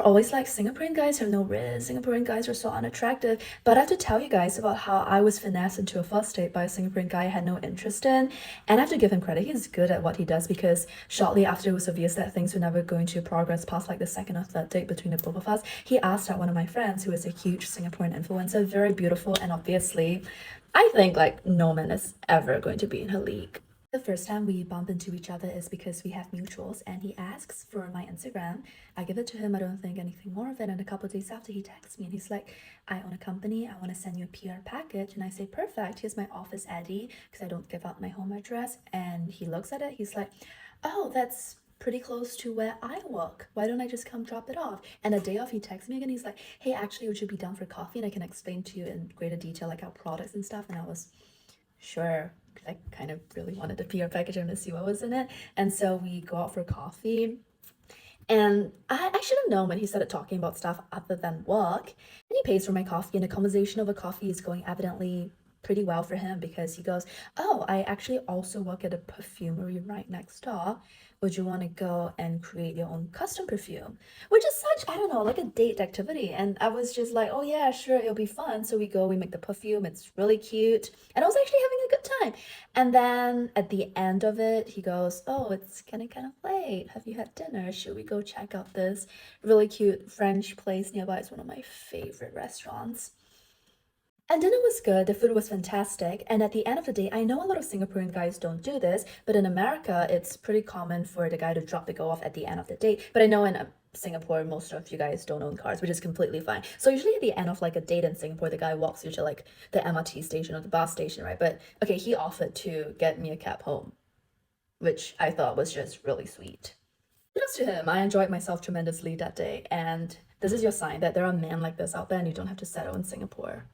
are always like Singaporean guys have no riz, Singaporean guys are so unattractive. But I have to tell you guys about how I was finessed into a first date by a Singaporean guy I had no interest in. And I have to give him credit, he's good at what he does because shortly after it was obvious that things were never going to progress past like the second or third date between the both of us, he asked out one of my friends who is a huge Singaporean influencer, very beautiful, and obviously, I think like no man is ever going to be in her league. The first time we bump into each other is because we have mutuals and he asks for my Instagram. I give it to him, I don't think anything more of it. And a couple of days after, he texts me and he's like, I own a company, I want to send you a PR package. And I say, perfect, here's my office ID because I don't give out my home address. And he looks at it, he's like, oh, that's pretty close to where I work. Why don't I just come drop it off? And a day off, he texts me again. He's like, hey, actually, would you be down for coffee? And I can explain to you in greater detail, like our products and stuff. And I was, sure, because I kind of really wanted a PR package and to see what was in it. And so we go out for coffee. And I should have known when he started talking about stuff other than work. And he pays for my coffee, and the conversation over coffee is going evidently pretty well for him because he goes, oh, I actually also work at a perfumery right next door. Would you want to go and create your own custom perfume? Which is such, I don't know, like a date activity. And I was just like, oh yeah, sure, it'll be fun. So we go, we make the perfume, it's really cute. And I was actually having a good time. And then at the end of it, he goes, oh, it's kind of late. Have you had dinner? Should we go check out this really cute French place nearby? It's one of my favorite restaurants. And dinner was good, the food was fantastic, and at the end of the day, I know a lot of Singaporean guys don't do this, but in America, it's pretty common for the guy to drop the girl off at the end of the date. But I know in Singapore, most of you guys don't own cars, which is completely fine. So usually at the end of like a date in Singapore, the guy walks you to like the MRT station or the bus station, right? But okay, he offered to get me a cab home, which I thought was just really sweet. Kudos to him. I enjoyed myself tremendously that day, and this is your sign that there are men like this out there and you don't have to settle in Singapore.